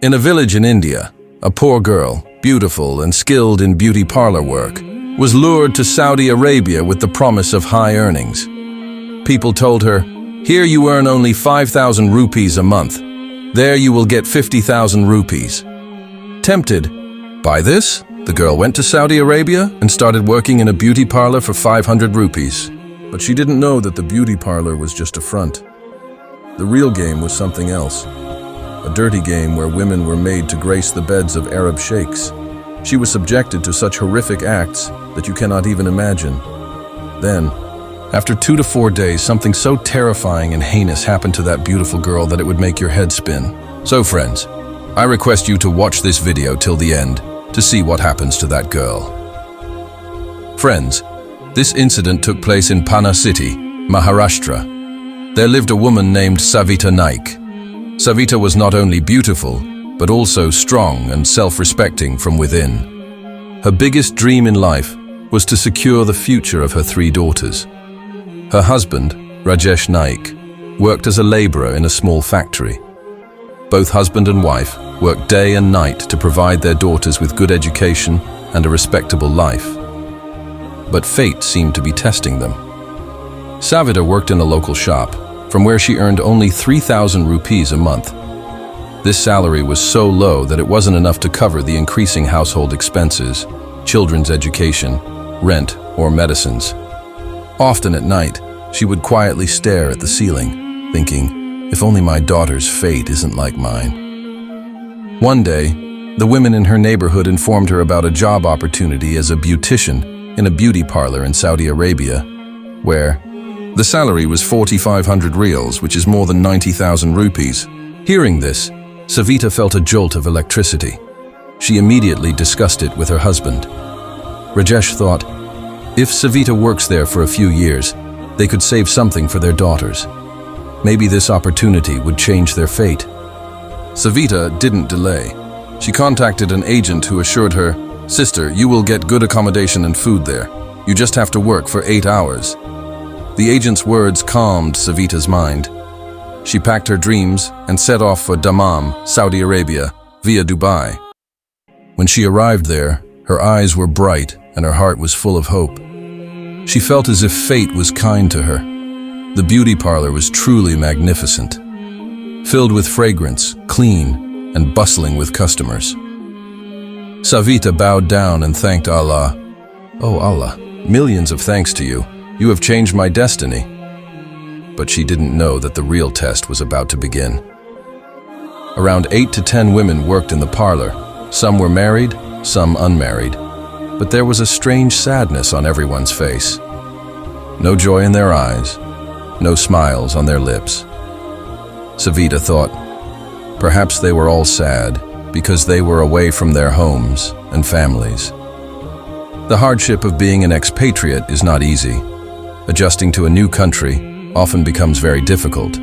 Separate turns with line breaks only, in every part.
In a village in India, a poor girl, beautiful and skilled in beauty parlor work, was lured to Saudi Arabia with the promise of high earnings. People told her, "Here you earn only 5,000 rupees a month. There you will get 50,000 rupees." Tempted by this, the girl went to Saudi Arabia and started working in a beauty parlor for 500 rupees. But she didn't know that the beauty parlor was just a front. The real game was something else. A dirty game where women were made to grace the beds of Arab sheikhs. She was subjected to such horrific acts that you cannot even imagine. Then, after 2 to 4 days, something so terrifying and heinous happened to that beautiful girl that it would make your head spin. So friends, I request you to watch this video till the end to see what happens to that girl. Friends, this incident took place in Pune city, Maharashtra. There lived a woman named Savita Naik. Savita was not only beautiful, but also strong and self-respecting from within. Her biggest dream in life was to secure the future of her 3 daughters. Her husband, Rajesh Naik, worked as a laborer in a small factory. Both husband and wife worked day and night to provide their daughters with good education and a respectable life. But fate seemed to be testing them. Savita worked in a local shop, from where she earned only 3,000 rupees a month. This salary was so low that it wasn't enough to cover the increasing household expenses, children's education, rent, or medicines. Often at night, she would quietly stare at the ceiling, thinking, if only my daughter's fate isn't like mine. One day, the women in her neighborhood informed her about a job opportunity as a beautician in a beauty parlor in Saudi Arabia, where the salary was 4,500 reals, which is more than 90,000 rupees. Hearing this, Savita felt a jolt of electricity. She immediately discussed it with her husband. Rajesh thought, if Savita works there for a few years, they could save something for their daughters. Maybe this opportunity would change their fate. Savita didn't delay. She contacted an agent who assured her, "Sister, you will get good accommodation and food there. You just have to work for 8 hours." The agent's words calmed Savita's mind. She packed her dreams and set off for Dammam, Saudi Arabia, via Dubai. When she arrived there, her eyes were bright and her heart was full of hope. She felt as if fate was kind to her. The beauty parlor was truly magnificent, filled with fragrance, clean, and bustling with customers. Savita bowed down and thanked Allah. "Oh Allah, millions of thanks to you. You have changed my destiny." But she didn't know that the real test was about to begin. Around 8 to 10 women worked in the parlor. Some were married, some unmarried. But there was a strange sadness on everyone's face. No joy in their eyes, no smiles on their lips. Savita thought, perhaps they were all sad because they were away from their homes and families. The hardship of being an expatriate is not easy. Adjusting to a new country often becomes very difficult.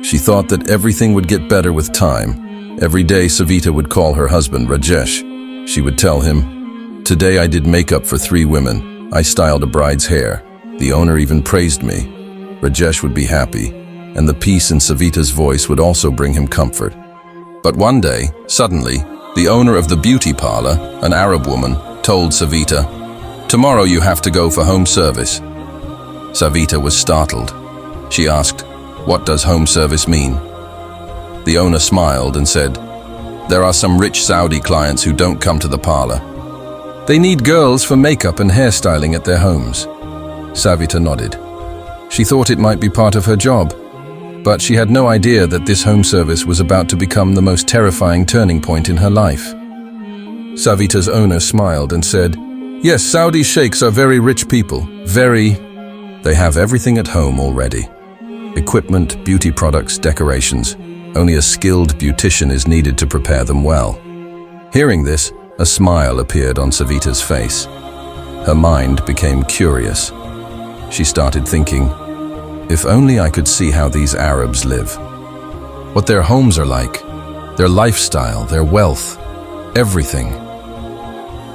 She thought that everything would get better with time. Every day Savita would call her husband Rajesh. She would tell him, "Today I did makeup for 3 women. I styled a bride's hair. The owner even praised me." Rajesh would be happy, and the peace in Savita's voice would also bring him comfort. But one day, suddenly, the owner of the beauty parlor, an Arab woman, told Savita, "Tomorrow you have to go for home service." Savita was startled. She asked, "What does home service mean?" The owner smiled and said, "There are some rich Saudi clients who don't come to the parlor. They need girls for makeup and hairstyling at their homes." Savita nodded. She thought it might be part of her job, but she had no idea that this home service was about to become the most terrifying turning point in her life. Savita's owner smiled and said, "Yes, Saudi sheikhs are very rich people, They have everything at home already. Equipment, beauty products, decorations. Only a skilled beautician is needed to prepare them well." Hearing this, a smile appeared on Savita's face. Her mind became curious. She started thinking, if only I could see how these Arabs live. What their homes are like, their lifestyle, their wealth, everything.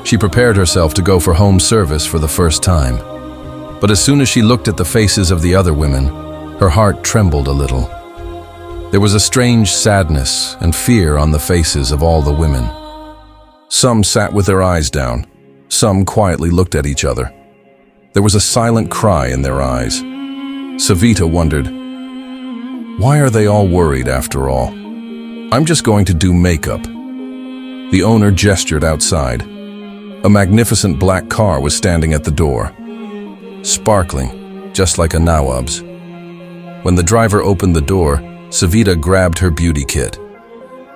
She prepared herself to go for home service for the first time. But as soon as she looked at the faces of the other women, her heart trembled a little. There was a strange sadness and fear on the faces of all the women. Some sat with their eyes down. Some quietly looked at each other. There was a silent cry in their eyes. Savita wondered, why are they all worried after all? I'm just going to do makeup. The owner gestured outside. A magnificent black car was standing at the door, sparkling, just like a Nawab's. When the driver opened the door, Savita grabbed her beauty kit.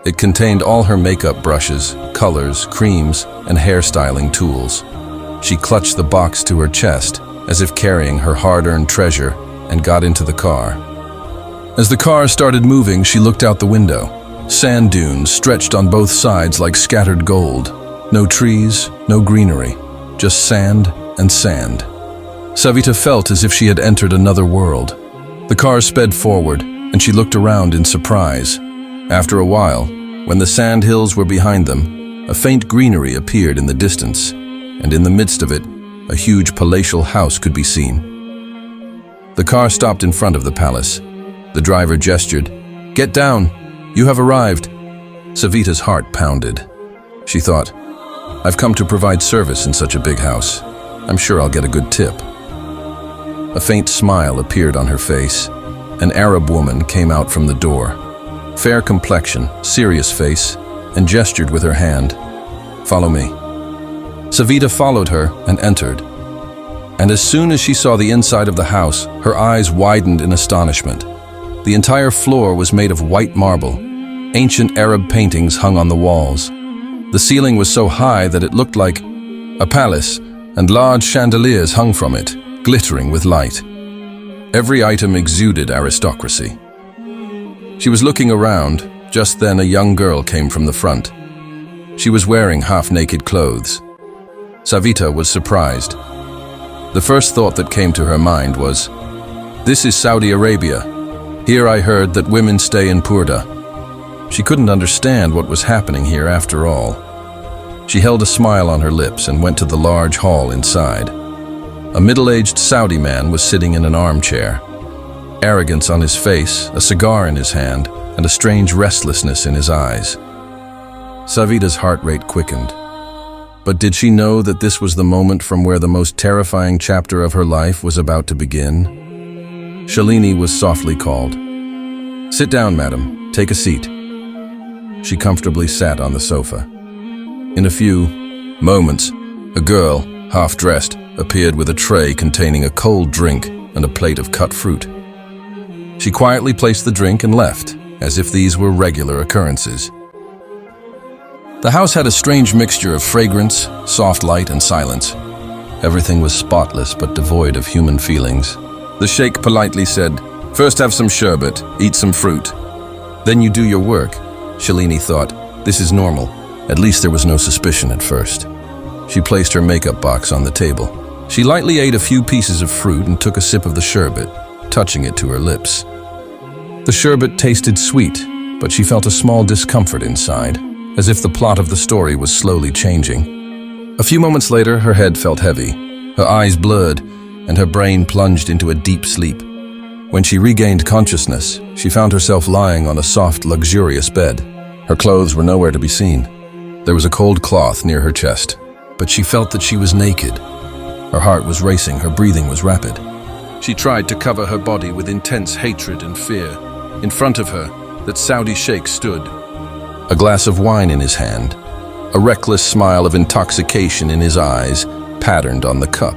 It contained all her makeup brushes, colors, creams, and hairstyling tools. She clutched the box to her chest, as if carrying her hard-earned treasure, and got into the car. As the car started moving, she looked out the window. Sand dunes stretched on both sides like scattered gold. No trees, no greenery, just sand and sand. Savita felt as if she had entered another world. The car sped forward, and she looked around in surprise. After a while, when the sand hills were behind them, a faint greenery appeared in the distance, and in the midst of it, a huge palatial house could be seen. The car stopped in front of the palace. The driver gestured, "Get down, you have arrived." Savita's heart pounded. She thought, I've come to provide service in such a big house. I'm sure I'll get a good tip. A faint smile appeared on her face. An Arab woman came out from the door. Fair complexion, serious face, and gestured with her hand. "Follow me." Savita followed her and entered. And as soon as she saw the inside of the house, her eyes widened in astonishment. The entire floor was made of white marble. Ancient Arab paintings hung on the walls. The ceiling was so high that it looked like a palace, and large chandeliers hung from it, glittering with light. Every item exuded aristocracy. She was looking around. Just then, a young girl came from the front. She was wearing half-naked clothes. Savita was surprised. The first thought that came to her mind was, "This is Saudi Arabia. Here I heard that women stay in purdah." She couldn't understand what was happening here after all. She held a smile on her lips and went to the large hall inside. A middle-aged Saudi man was sitting in an armchair. Arrogance on his face, a cigar in his hand, and a strange restlessness in his eyes. Savita's heart rate quickened. But did she know that this was the moment from where the most terrifying chapter of her life was about to begin? Shalini was softly called. "Sit down, madam. Take a seat." She comfortably sat on the sofa. In a few moments, a girl, half-dressed, appeared with a tray containing a cold drink and a plate of cut fruit. She quietly placed the drink and left, as if these were regular occurrences. The house had a strange mixture of fragrance, soft light, and silence. Everything was spotless but devoid of human feelings. The sheikh politely said, "First have some sherbet, eat some fruit. Then you do your work." Shalini thought, this is normal. At least there was no suspicion at first. She placed her makeup box on the table. She lightly ate a few pieces of fruit and took a sip of the sherbet, touching it to her lips. The sherbet tasted sweet, but she felt a small discomfort inside, as if the plot of the story was slowly changing. A few moments later, her head felt heavy. Her eyes blurred, and her brain plunged into a deep sleep. When she regained consciousness, she found herself lying on a soft, luxurious bed. Her clothes were nowhere to be seen. There was a cold cloth near her chest, but she felt that she was naked. Her heart was racing, her breathing was rapid. She tried to cover her body with intense hatred and fear. In front of her, that Saudi sheikh stood, a glass of wine in his hand, a reckless smile of intoxication in his eyes, patterned on the cup.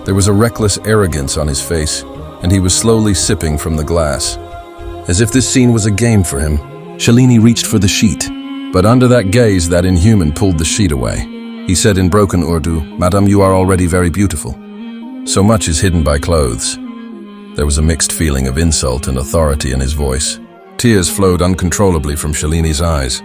There was a reckless arrogance on his face, and he was slowly sipping from the glass. As if this scene was a game for him, Shalini reached for the sheet, but under that gaze, that inhuman pulled the sheet away. He said in broken Urdu, "Madam, you are already very beautiful. So much is hidden by clothes." There was a mixed feeling of insult and authority in his voice. Tears flowed uncontrollably from Shalini's eyes.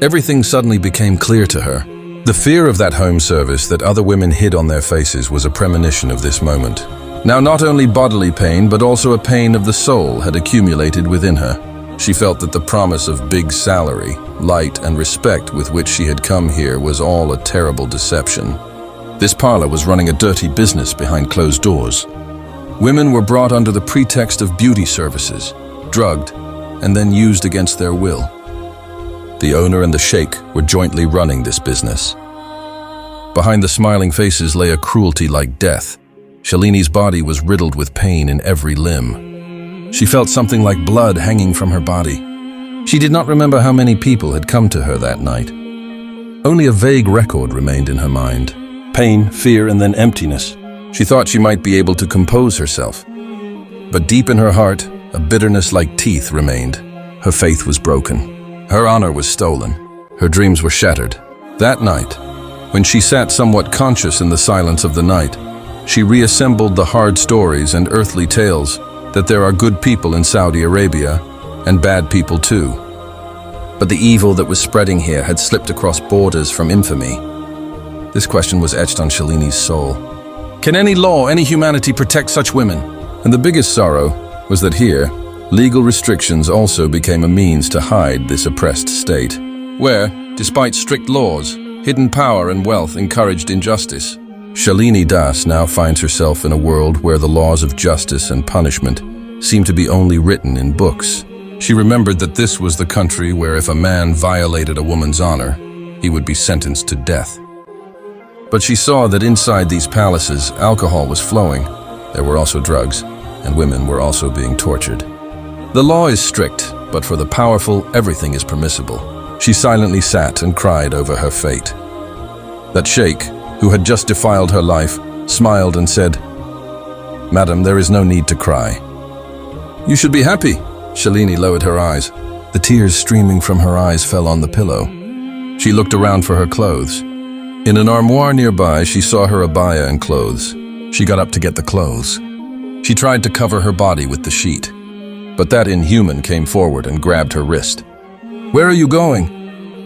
Everything suddenly became clear to her. The fear of that home service that other women hid on their faces was a premonition of this moment. Now not only bodily pain, but also a pain of the soul had accumulated within her. She felt that the promise of big salary, light, and respect with which she had come here was all a terrible deception. This parlor was running a dirty business behind closed doors. Women were brought under the pretext of beauty services, drugged, and then used against their will. The owner and the sheikh were jointly running this business. Behind the smiling faces lay a cruelty like death. Shalini's body was riddled with pain in every limb. She felt something like blood hanging from her body. She did not remember how many people had come to her that night. Only a vague record remained in her mind. Pain, fear, and then emptiness. She thought she might be able to compose herself. But deep in her heart, a bitterness like teeth remained. Her faith was broken. Her honor was stolen. Her dreams were shattered. That night, when she sat somewhat conscious in the silence of the night, she reassembled the hard stories and earthly tales that there are good people in Saudi Arabia and bad people too. But the evil that was spreading here had slipped across borders from infamy. This question was etched on Shalini's soul. Can any law, any humanity protect such women? And the biggest sorrow was that here, legal restrictions also became a means to hide this oppressed state, where, despite strict laws, hidden power and wealth encouraged injustice. Shalini Das now finds herself in a world where the laws of justice and punishment seem to be only written in books. She remembered that this was the country where if a man violated a woman's honor, he would be sentenced to death. But she saw that inside these palaces, alcohol was flowing. There were also drugs, and women were also being tortured. The law is strict, but for the powerful, everything is permissible. She silently sat and cried over her fate. That sheikh, who had just defiled her life, smiled and said, "Madam, there is no need to cry." "You should be happy." Shalini lowered her eyes. The tears streaming from her eyes fell on the pillow. She looked around for her clothes. In an armoire nearby, she saw her abaya and clothes. She got up to get the clothes. She tried to cover her body with the sheet, but that inhuman came forward and grabbed her wrist. "Where are you going?"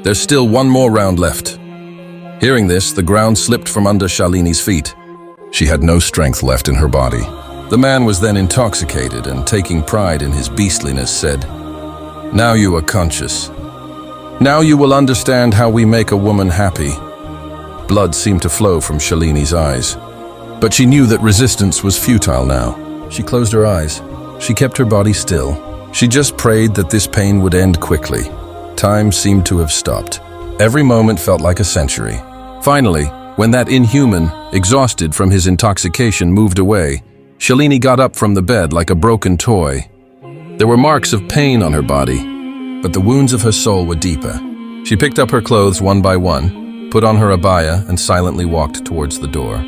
"There's still one more round left." Hearing this, the ground slipped from under Shalini's feet. She had no strength left in her body. The man was then intoxicated and, taking pride in his beastliness, said, "Now you are conscious. Now you will understand how we make a woman happy." Blood seemed to flow from Shalini's eyes, but she knew that resistance was futile now. She closed her eyes. She kept her body still. She just prayed that this pain would end quickly. Time seemed to have stopped. Every moment felt like a century. Finally, when that inhuman, exhausted from his intoxication, moved away, Shalini got up from the bed like a broken toy. There were marks of pain on her body, but the wounds of her soul were deeper. She picked up her clothes one by one, put on her abaya, and silently walked towards the door.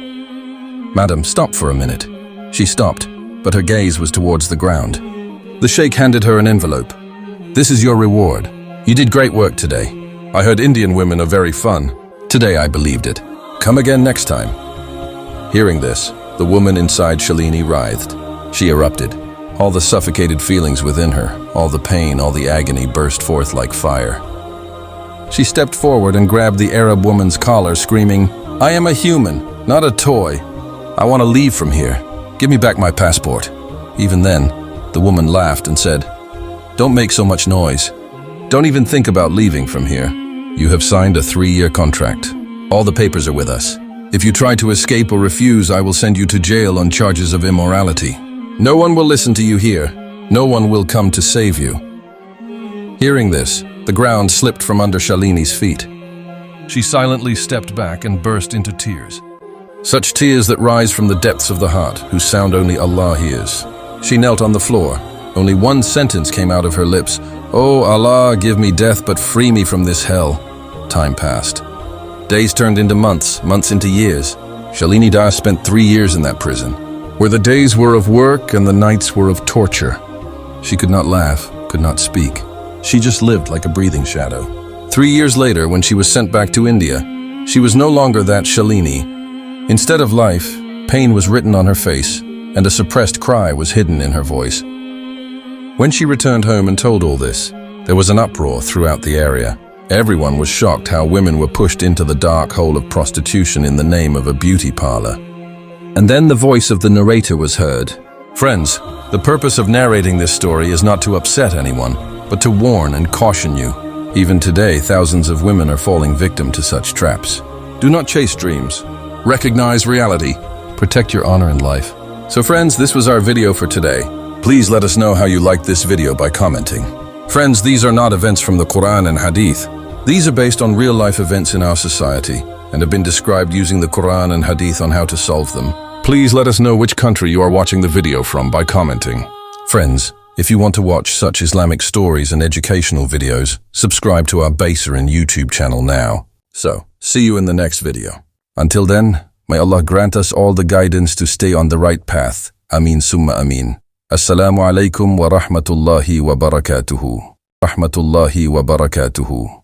"Madam, stop for a minute." She stopped, but her gaze was towards the ground. The sheikh handed her an envelope. "This is your reward. You did great work today. I heard Indian women are very fun. Today I believed it. Come again next time." Hearing this, the woman inside Shalini writhed. She erupted. All the suffocated feelings within her, all the pain, all the agony burst forth like fire. She stepped forward and grabbed the Arab woman's collar, screaming, "I am a human, not a toy. I want to leave from here. Give me back my passport." Even then, the woman laughed and said, "Don't make so much noise. Don't even think about leaving from here. You have signed a 3-year contract. All the papers are with us. If you try to escape or refuse, I will send you to jail on charges of immorality. No one will listen to you here. No one will come to save you." Hearing this, the ground slipped from under Shalini's feet. She silently stepped back and burst into tears. Such tears that rise from the depths of the heart, whose sound only Allah hears. She knelt on the floor. Only one sentence came out of her lips. "Oh Allah, give me death, but free me from this hell." Time passed. Days turned into months, months into years. Shalini Das spent 3 years in that prison, where the days were of work and the nights were of torture. She could not laugh, could not speak. She just lived like a breathing shadow. 3 years later, when she was sent back to India, she was no longer that Shalini. Instead of life, pain was written on her face, and a suppressed cry was hidden in her voice. When she returned home and told all this, there was an uproar throughout the area. Everyone was shocked how women were pushed into the dark hole of prostitution in the name of a beauty parlor. And then the voice of the narrator was heard. Friends, the purpose of narrating this story is not to upset anyone, but to warn and caution you. Even today, thousands of women are falling victim to such traps. Do not chase dreams. Recognize reality. Protect your honor in life. So friends, this was our video for today. Please let us know how you liked this video by commenting. Friends, these are not events from the Quran and Hadith. These are based on real-life events in our society and have been described using the Quran and Hadith on how to solve them. Please let us know which country you are watching the video from by commenting. Friends, if you want to watch such Islamic stories and educational videos, subscribe to our Baserin YouTube channel now. So, see you in the next video. Until then, may Allah grant us all the guidance to stay on the right path. Ameen summa ameen. Assalamu alaikum wa rahmatullahi wa barakatuhu. Rahmatullahi wa barakatuhu.